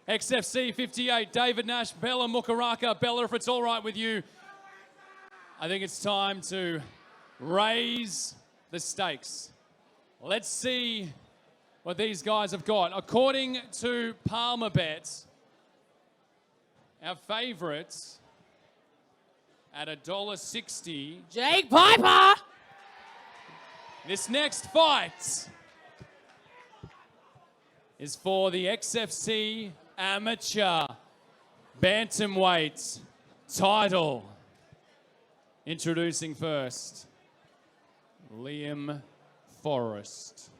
XFC 58, David Nash, Bella Mukaraka. Bella, if it's all right with you, I think it's time to raise the stakes. Let's see what these guys have got. According to Palmer Bets, our favourites at $1.60. Jake Piper! This next fight is for the XFC Amateur Bantamweight title. Introducing first, Liam Forrest.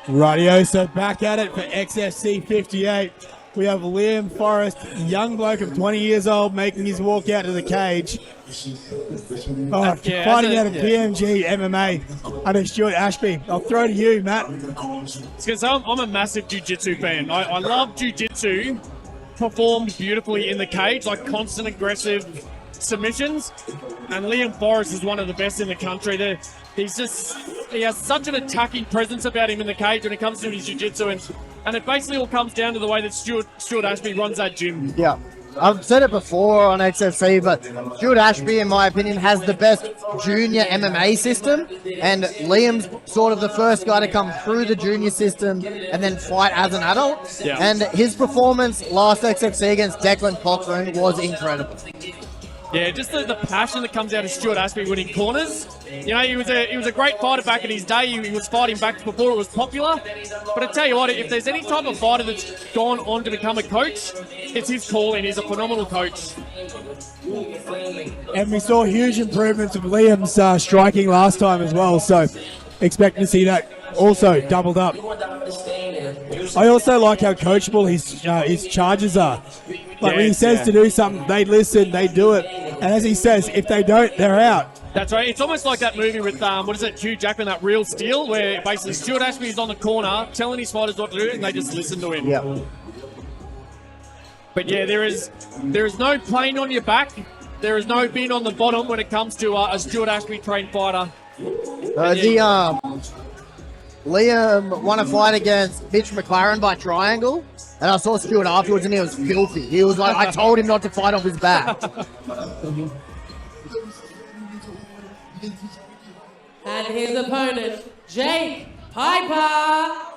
Rightio, so back at it for XFC 58. We have Liam Forrest, young bloke of 20 years old, making his walk out to the cage. Fighting out of PMG MMA under Stuart Ashby. I'll throw to you, Matt. Because I'm a massive jiu-jitsu fan. I love jiu-jitsu performed beautifully in the cage, like constant aggressive submissions. And Liam Forrest is one of the best in the country. He has such an attacking presence about him in the cage when it comes to his jiu-jitsu, and it basically all comes down to the way that Stuart Ashby runs that gym. Yeah, I've said it before on XFC, but Stuart Ashby, in my opinion, has the best junior MMA system, and Liam's sort of the first guy to come through the junior system and then fight as an adult. Yeah. And his performance last XFC against Declan Cochran was incredible. Yeah, just the passion that comes out of Stuart Ashby winning corners. You know, he was a great fighter back in his day. He was fighting back before it was popular. But I tell you what, if there's any type of fighter that's gone on to become a coach, it's his calling. He's a phenomenal coach. And we saw huge improvements of Liam's striking last time as well, so expect to see that also doubled up. I also like how coachable his charges are. Like when he says to do something, they listen, they do it. And as he says, if they don't, they're out. That's right. It's almost like that movie with, Hugh Jackman, that Real Steel, where basically Stuart Ashby is on the corner telling his fighters what to do, and they just listen to him. Yeah. But yeah, there is no plane on your back. There is no being on the bottom when it comes to a Stuart Ashby trained fighter. Liam won a fight against Mitch McLaren by triangle, and I saw Stuart afterwards, and he was filthy. He was like, I told him not to fight off his back. And his opponent, Jake Piper.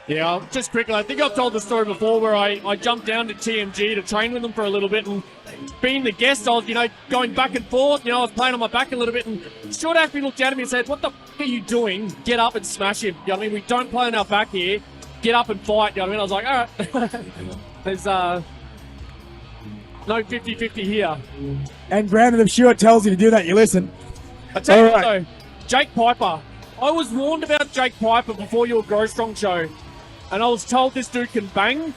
Yeah, just quickly, I think I've told the story before where I jumped down to TMG to train with them for a little bit, and being the guest, I was, going back and forth, I was playing on my back a little bit, and Stuart Ashby looked at me and said, what the f*** are you doing? Get up and smash him. You know what I mean? We don't play on our back here. Get up and fight. You know what I mean? I was like, all right. There's no 50-50 here. And Brandon, if Stuart tells you to do that, you listen. I tell you what, though, Jake Piper. I was warned about Jake Piper before your Grow Strong show, and I was told this dude can bang.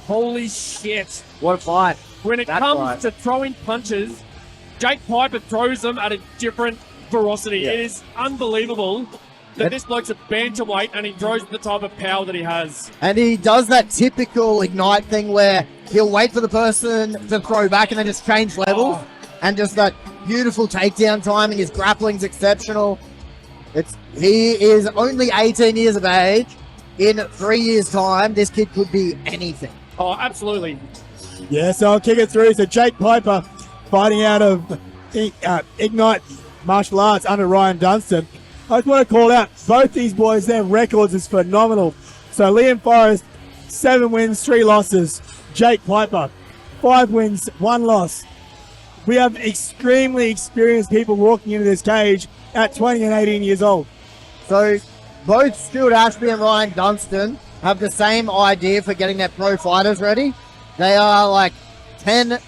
Holy shit. What a fight. When it comes to throwing punches, Jake Piper throws them at a different ferocity. Yeah. It is unbelievable that this bloke's a bantamweight and he throws the type of power that he has. And he does that typical Ignite thing where he'll wait for the person to throw back and then just change levels. And just that beautiful takedown timing. His grappling's exceptional. He is only 18 years of age. In 3 years' time, this kid could be anything. Oh, absolutely. Yeah, so I'll kick it through. So Jake Piper fighting out of Ignite Martial Arts under Ryan Dunstan. I just want to call out both these boys, their records is phenomenal. So Liam Forrest, 7 wins, 3 losses. Jake Piper, 5 wins, 1 loss. We have extremely experienced people walking into this cage at 20 and 18 years old. So both Stuart Ashby and Ryan Dunstan have the same idea for getting their pro fighters ready. They are like 10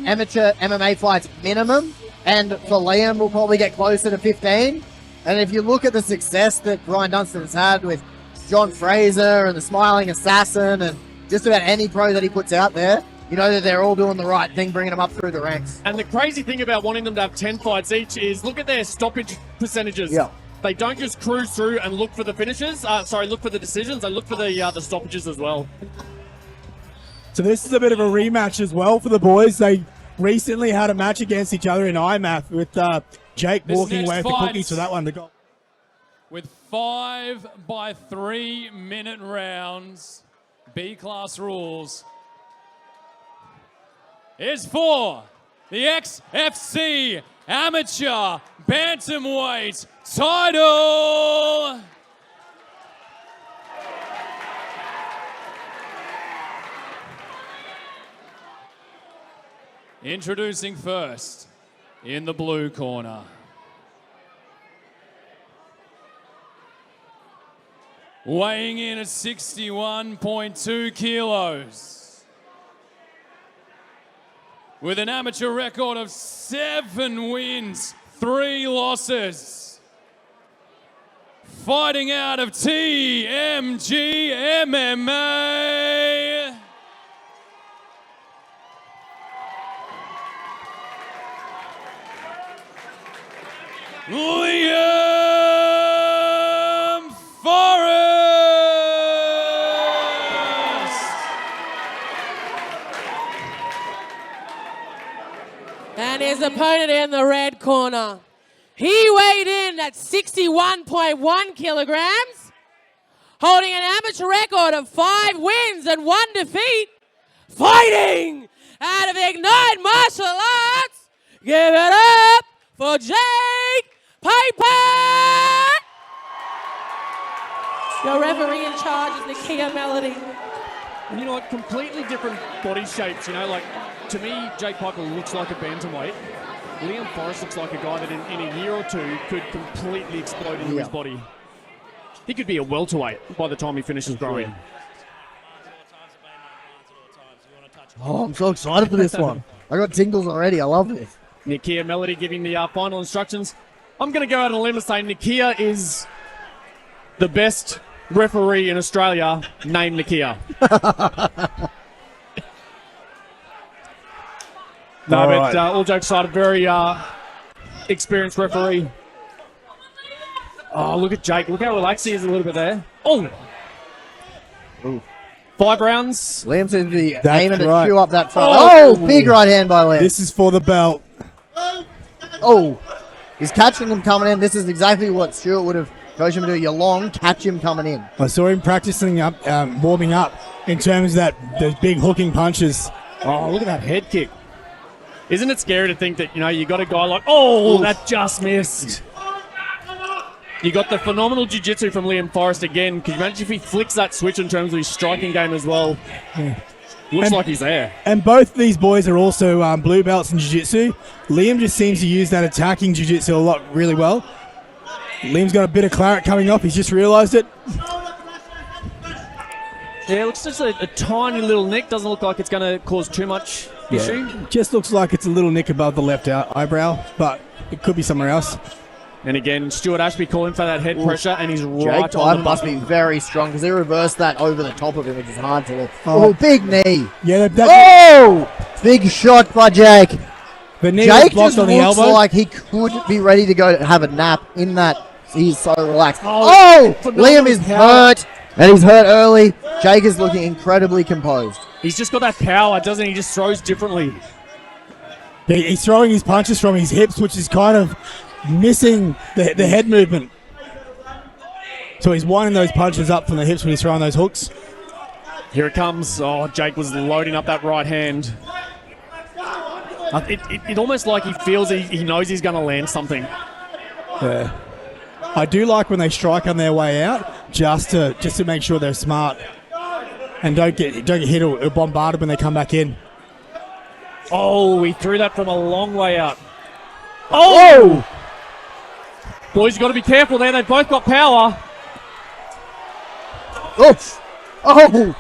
amateur MMA fights minimum, and for Liam, we'll probably get closer to 15. And if you look at the success that Ryan Dunstan has had with John Fraser and the Smiling Assassin and just about any pro that he puts out there, you know that they're all doing the right thing, bringing them up through the ranks. And the crazy thing about wanting them to have 10 fights each is look at their stoppage percentages. Yeah. They don't just cruise through and look for the finishes. Look for the decisions. They look for the stoppages as well. So this is a bit of a rematch as well for the boys. They recently had a match against each other in IMAF with Jake walking away with the cookies for that one to go. With 5 by 3 minute rounds, B-class rules is for the XFC Amateur Bantamweight title. Introducing first, in the blue corner, weighing in at 61.2 kilos, with an amateur record of 7 wins, 3 losses, fighting out of TMG MMA, Liam Forrest. And his opponent in the red corner. He weighed in at 61.1 kilograms, holding an amateur record of 5 wins and 1 defeat, fighting out of Ignite Martial Arts. Give it up for Jake Piper! Your referee in charge is Nakia Melody. You know what? Completely different body shapes. You know, like, to me, Jake Piper looks like a bantamweight. Liam Forrest looks like a guy that in a year or two could completely explode into his body. He could be a welterweight by the time he finishes growing. Oh, I'm so excited for this one. I got tingles already. I love this. Nakia Melody giving the final instructions. I'm going to go out on a limb and say Nakia is the best referee in Australia named Nakia. No, but all jokes aside, a very experienced referee. Oh, look at Jake. Look how relaxed he is a little bit there. Oh! Ooh. 5 rounds. Liam seems to be That's aiming right. to chew up that front. Oh. Oh, big right hand by Liam. This is for the belt. Oh, he's catching him coming in. This is exactly what Stuart would have coached him to do. You're long, catch him coming in. I saw him practicing up, warming up in terms of those big hooking punches. Oh, look at that head kick. Isn't it scary to think that, you know, you got a guy like, oh, that just missed. You got the phenomenal jiu-jitsu from Liam Forrest again. Can you imagine if he flicks that switch in terms of his striking game as well? Yeah. Looks like he's there. And both these boys are also blue belts in jiu-jitsu. Liam just seems to use that attacking jiu-jitsu a lot really well. Liam's got a bit of claret coming off. He's just realised it. Yeah, it looks just a tiny little nick. Doesn't look like it's going to cause too much issue. Just looks like it's a little nick above the left eyebrow, but it could be somewhere else. And again, Stuart Ashby calling for that head pressure, and he's Jake right on Piper the must be very strong because he reversed that over the top of him, which is hard to do. Oh, big knee. Yeah, Oh, big shot by Jake. the knee was Jake blocked just on the looks elbow. like he could be ready to go have a nap in that. He's so relaxed. Oh, Liam is hurt, and he's hurt early. Jake is looking incredibly composed. He's just got that power, doesn't he? He just throws differently. He's throwing his punches from his hips, which is kind of missing the head movement. So he's winding those punches up from the hips when he's throwing those hooks. Here it comes. Oh, Jake was loading up that right hand. It almost like he feels he knows he's going to land something. Yeah. I do like when they strike on their way out, just to make sure they're smart and don't get hit or bombarded when they come back in. Oh, he threw that from a long way out. Oh! Boys, you got to be careful there. They've both got power. Oh! Oh!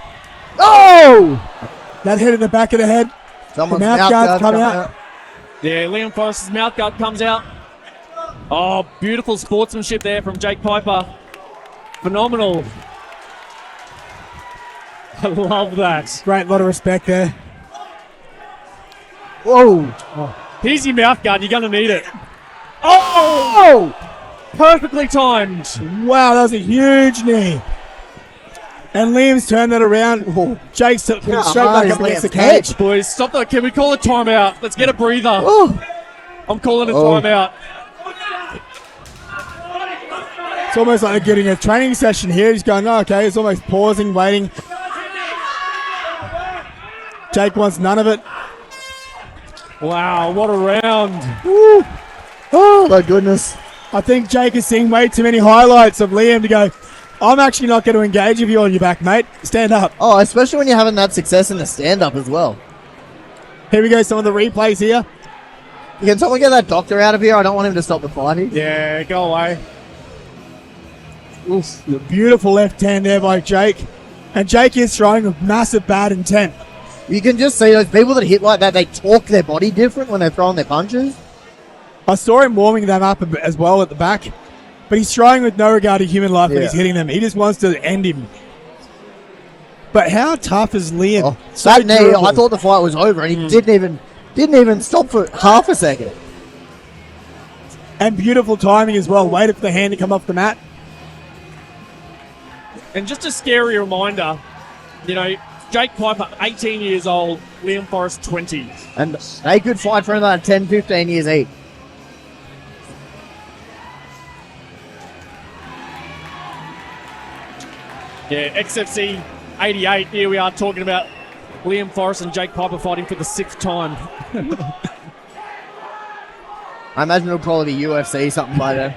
Oh! That hit in the back of the head. Someone's The mouth guard's come out. Yeah, Liam Forrest's mouth guard comes out. Oh, beautiful sportsmanship there from Jake Piper. Phenomenal. I love that. Great lot of respect there. Whoa! Here's your mouth guard. You're going to need it. Oh! Perfectly timed. Wow, that was a huge knee. And Liam's turned that around. Jake's straight back up against the cage. Boys, stop that. Can we call a timeout? Let's get a breather. Ooh. I'm calling a timeout. It's almost like they're getting a training session here. He's going, oh, okay. He's almost pausing, waiting. Jake wants none of it. Wow, what a round. Woo. Oh, My goodness. I think Jake has seen way too many highlights of Liam to go, I'm actually not going to engage with you on your back, mate. Stand up. Oh, especially when you're having that success in the stand-up as well. Here we go, some of the replays here. Can someone get that doctor out of here? I don't want him to stop the fighting. Yeah, go away. Oof, the beautiful left hand there by Jake. And Jake is throwing with massive bad intent. You can just see those people that hit like that, they torque their body different when they're throwing their punches. I saw him warming them up a bit as well at the back. But he's throwing with no regard to human life when he's hitting them. He just wants to end him. But how tough is Liam? Oh, So that knee, durable. I thought the fight was over, and he didn't even stop for half a second. And beautiful timing as well. Waited for the hand to come off the mat. And just a scary reminder, you know, Jake Piper, 18 years old, Liam Forrest, 20. And they could fight for another 10, 15 years each. Yeah, XFC 88, here we are talking about Liam Forrest and Jake Piper fighting for the 6th time. I imagine it'll probably be UFC something by then.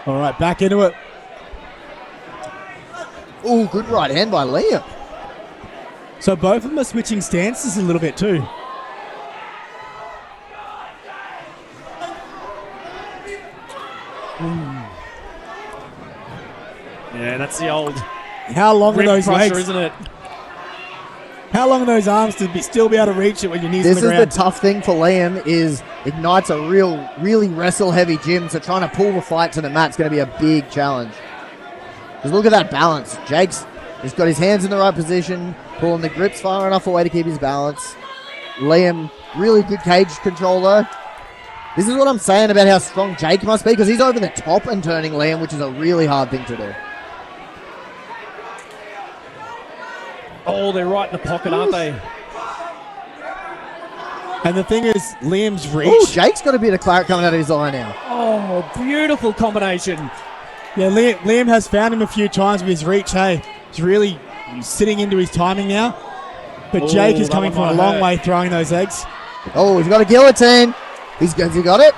All right, back into it. Ooh, good right hand by Liam. So both of them are switching stances a little bit too. Yeah, that's the old How long are rib those crusher, legs? isn't it? How long are those arms to still be able to reach it when your knees on This the is the ground? tough thing for Liam is Ignite's a really wrestle-heavy gym, so trying to pull the fight to the mat's going to be a big challenge. Because look at that balance. Jake's has got his hands in the right position, pulling the grips far enough away to keep his balance. Liam, really good cage control though. This is what I'm saying about how strong Jake must be, because he's over the top and turning Liam, which is a really hard thing to do. Oh, they're right in the pocket, aren't they? And the thing is, Liam's reach. Oh, Jake's got a bit of claret coming out of his eye now. Oh, beautiful combination. Yeah, Liam has found him a few times with his reach. Hey, he's really sitting into his timing now. But Oh, Jake is that coming one from a might long hurt. way throwing those eggs. Oh, he's got a guillotine. Has he got it?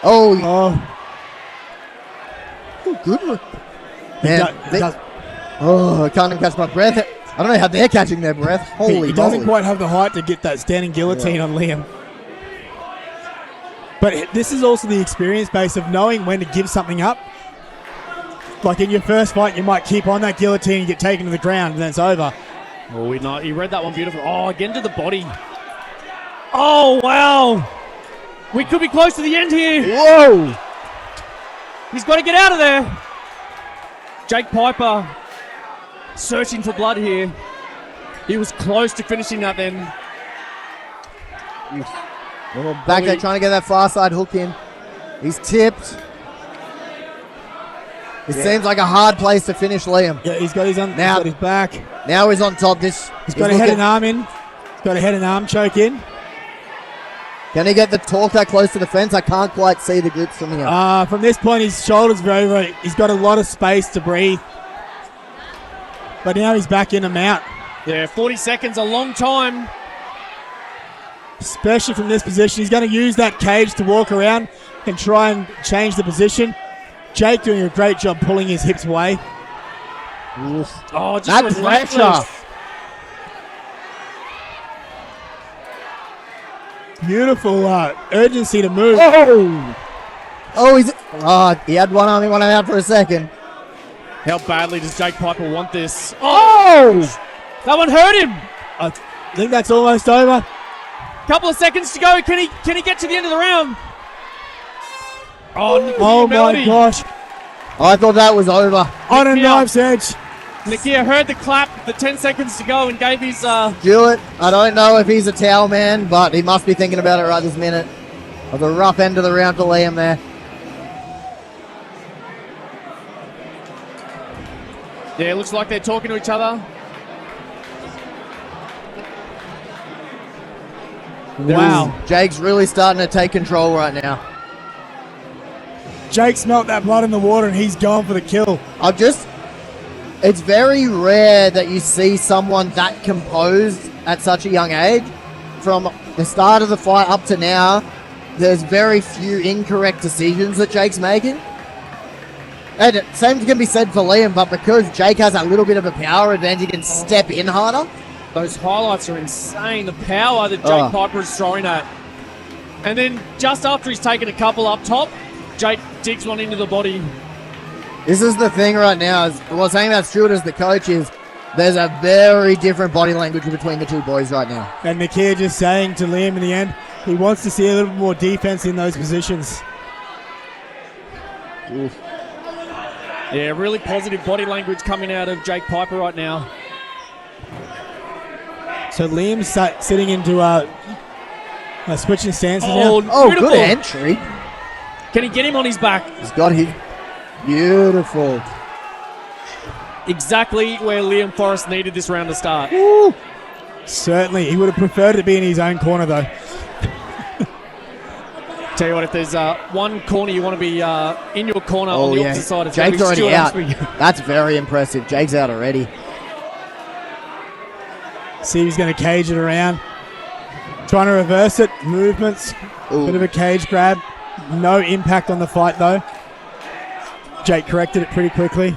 Oh, Oh, good one. he Man, does- I can't even catch my breath. I don't know how they're catching their breath. Holy he doesn't moly. quite have the height to get that standing guillotine on Liam. But this is also the experience base of knowing when to give something up. Like in your first fight, you might keep on that guillotine and get taken to the ground, and then it's over. Oh, he read that one beautifully. Oh, again to the body. Oh, wow. We could be close to the end here. Whoa! He's got to get out of there. Jake Piper searching for blood here. He was close to finishing that then. Back there trying to get that far side hook in. He's tipped. It seems like a hard place to finish Liam. Yeah, he's got his Now- he's got his back. Now he's on top. He's Got a head and arm in. He's got a head and arm choke in. Can he get the torque that close to the fence? I can't quite see the grips from here. From this point, his shoulder's very. He's got a lot of space to breathe. But now he's back in a mount, Yeah, 40 seconds, a long time. especially from this position. He's going to use that cage to walk around and try and change the position. Jake doing a great job pulling his hips away. Oh, just That relentless. pressure. Beautiful urgency to move. He had one arm, he went out for a second. How badly does Jake Piper want this? Oh! That one hurt him. I think that's almost over. Couple of seconds to go. Can he get to the end of the round? Oh, Oh my Melody. gosh. I thought that was over. On a Nikia. knife's edge. Nakia heard the clap, the 10 seconds to go, and gave his Jewett, I don't know if he's a towel man, but he must be thinking about it right this minute. Of the rough end of the round to Liam there. Yeah, it looks like they're talking to each other. Wow. Jake's really starting to take control right now. Jake smelt that blood in the water and he's going for the kill. It's very rare that you see someone that composed at such a young age. From the start of the fight up to now, there's very few incorrect decisions that Jake's making. And same can be said for Liam, but because Jake has a little bit of a power advantage, he can step in harder. Those highlights are insane. The power that Jake Piper is throwing at. And then just after he's taken a couple up top, Jake digs one into the body. This is the thing right now. What's saying about Stewart as the coach is there's a very different body language between the two boys right now. And Nakia just saying to Liam in the end, he wants to see a little more defense in those positions. Oof. Yeah, really positive body language coming out of Jake Piper right now. So Liam's sitting into switching stances Oh, now. Oh, beautiful. good entry. Can he get him on his back? He's got his beautiful. Exactly where Liam Forrest needed this round to start. Woo. Certainly. He would have preferred to be in his own corner, though. Tell you what, if there's one corner you want to be in your corner on the opposite side, it's Jake's gotta be already out. Stuart Ashby. That's very impressive. Jake's out already. See if he's going to cage it around. Trying to reverse it. Movements. Ooh. Bit of a cage grab. No impact on the fight, though. Jake corrected it pretty quickly.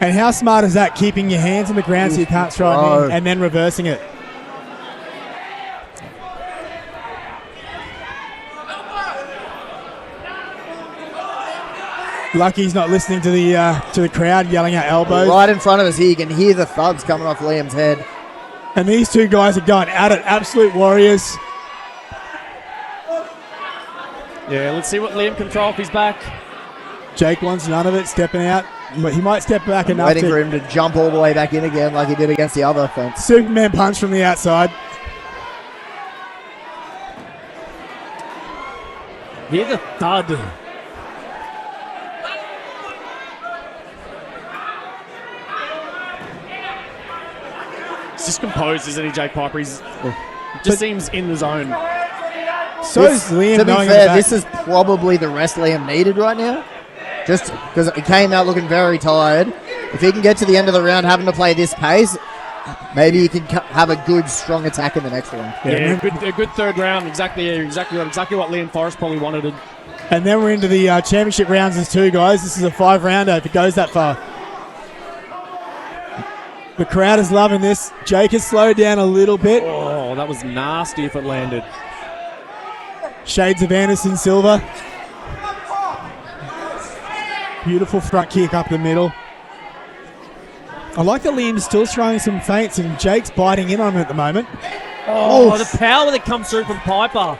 And how smart is that? Keeping your hands on the ground so you can't throw it in and then reversing it. Lucky he's not listening to the crowd yelling out elbows. Right in front of us here, you can hear the thuds coming off Liam's head. And these two guys are going at it. Absolute warriors. Yeah, let's see what Liam can throw off his back. Jake wants none of it, stepping out. But he might step back enough Waiting to for him to jump all the way back in again like he did against the other fence. Superman punch from the outside. Hear the thud. He's just composed, isn't he, Jake Piper? He just seems in the zone. So is Liam. To be knowing fair, the this is probably the rest Liam needed right now. Just because he came out looking very tired. If he can get to the end of the round having to play this pace, maybe he can have a good, strong attack in the next round. Yeah, a good third round. Exactly what Liam Forrest probably wanted. And then we're into the championship rounds as two, guys. This is a 5-rounder if it goes that far. The crowd is loving this. Jake has slowed down a little bit. Oh, that was nasty if it landed. Shades of Anderson Silva. Beautiful front kick up the middle. I like that Liam's still throwing some feints and Jake's biting in on him at the moment. Oh, Oof. the power that comes through from Piper.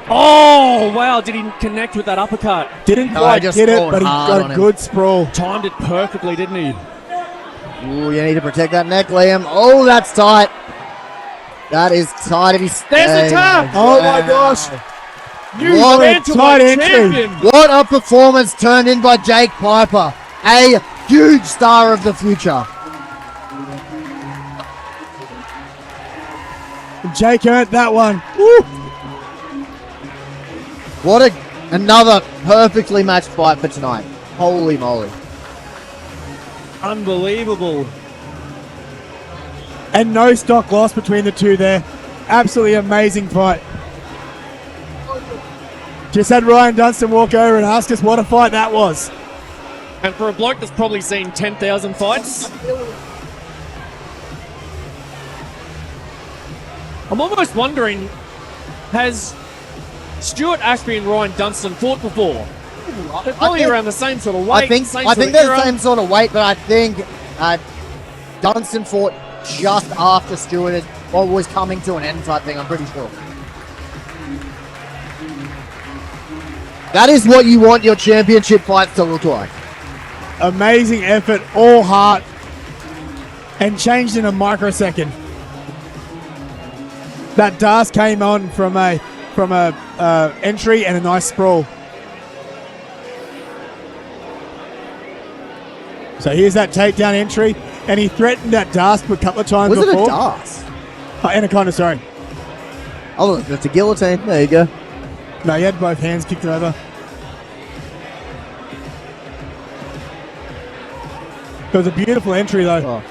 Oh, wow. Did he connect with that uppercut? Didn't No, quite just get it, throwing but he hard got on a him. good sprawl. Timed it perfectly, didn't he? Ooh, you need to protect that neck, Liam. Oh, that's tight. That is tight. If he's There's the tap. Oh my gosh. New What a bantamweight tight entry. champion. What a performance turned in by Jake Piper. A huge star of the future. Jake earned that one. Woo. What another perfectly matched fight for tonight. Holy moly. Unbelievable. And no stock loss between the two there. Absolutely amazing fight. Just had Ryan Dunstan walk over and ask us what a fight that was. And for a bloke that's probably seen 10,000 fights, I'm almost wondering, has Stuart Ashby and Ryan Dunstan fought before? They're probably think- around the same sort of weight. I think same sort of they're era. the same sort of weight, but I think Dunstan fought just after Stewart had, or was coming to an end type thing, I'm pretty sure. That is what you want your championship fights to look like. Amazing effort, all heart, and changed in a microsecond. That Das came on from a entry and a nice sprawl. So here's that takedown entry, and he threatened that Das a couple of times Was it a before. Das? Oh, Anaconda, sorry. Oh, that's a guillotine. There you go. No, he had both hands kicked over. It was a beautiful entry, though. Oh.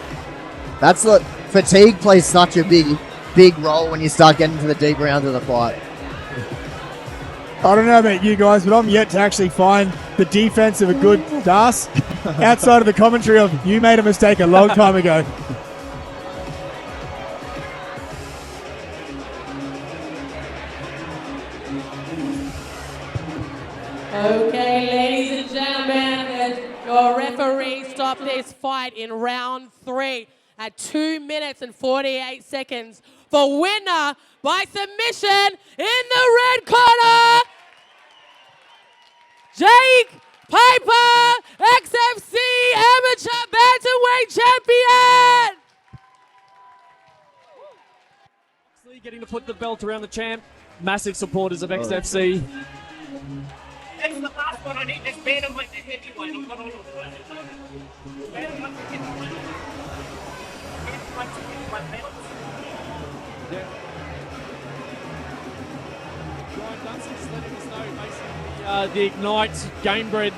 That's what fatigue plays such a big role when you start getting to the deep rounds of the fight. I don't know about you guys, but I'm yet to actually find the defense of a good Das outside of the commentary of you made a mistake a long time ago. Okay, ladies and gentlemen, your referee stopped this fight in round 3 at 2 minutes and 48 seconds for winner by submission in the red corner, Jake Piper, XFC Amateur Bantamweight Champion! Getting to put the belt around the champ. Massive supporters of XFC. That's the last one I need. This bantamweight, the heavyweight. I've got all of it. Bantamweight, the heavyweight. Bantamweight, the heavyweight belts. Ryan Dunstan just letting us know basically the Ignite Gamebred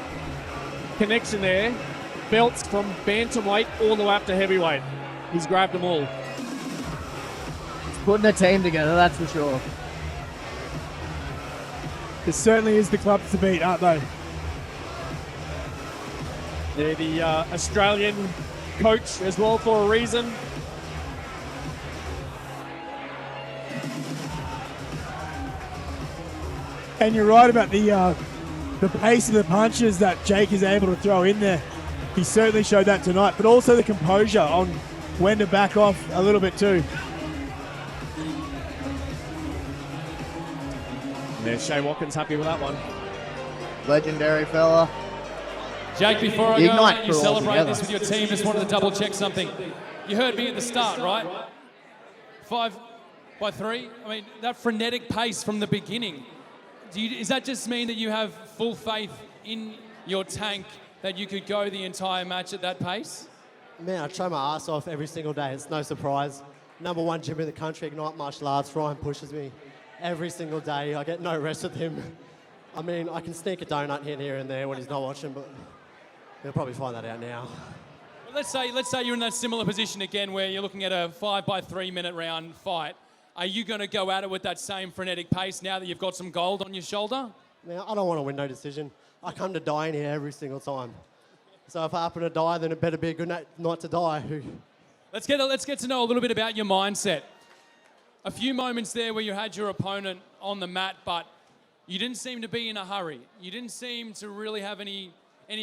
connection there. Belts from bantamweight all the way up to heavyweight. He's grabbed them all. Putting a team together, that's for sure. It certainly is the clubs to beat, aren't they? They're the Australian coach as well for a reason. And you're right about the pace of the punches that Jake is able to throw in there. He certainly showed that tonight, but also the composure on when to back off a little bit too. There's Shea Watkins happy with that one. Legendary fella. Jake, before I The go Ignite and you crew celebrate altogether. this with your team, just wanted to double check something. You heard me at the start, right? 5 by 3. I mean, that frenetic pace from the beginning. Does that just mean that you have full faith in your tank that you could go the entire match at that pace? Man, I try my ass off every single day. It's no surprise. #1 gym in the country, Ignite Martial Arts. Ryan pushes me every single day. I get no rest with him. I mean, I can sneak a donut here and there when he's not watching, but he'll probably find that out now. Well, let's say you're in that similar position again where you're looking at a 5 by 3 minute round fight. Are you going to go at it with that same frenetic pace now that you've got some gold on your shoulder? Man, I don't want to win no decision. I come to die in here every single time. So if I happen to die, then it better be a good night not to die. Let's get to know a little bit about your mindset. A few moments there where you had your opponent on the mat, but you didn't seem to be in a hurry. You didn't seem to really have any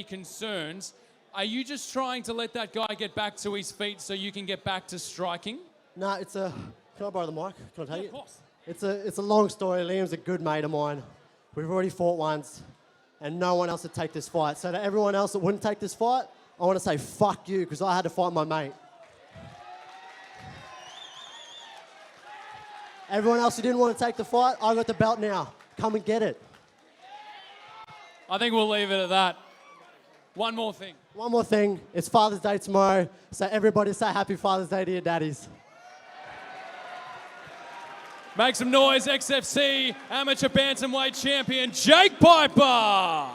concerns. Are you just trying to let that guy get back to his feet so you can get back to striking? Nah, it's a... Can I borrow the mic? Can I take it? Of course. It's a long story. Liam's a good mate of mine. We've already fought once, and no one else would take this fight. So to everyone else that wouldn't take this fight, I want to say fuck you, because I had to fight my mate. Everyone else who didn't want to take the fight, I got the belt now. Come and get it. I think we'll leave it at that. One more thing. One more thing. It's Father's Day tomorrow, so everybody say Happy Father's Day to your daddies. Make some noise, XFC Amateur Bantamweight Champion Jake Piper.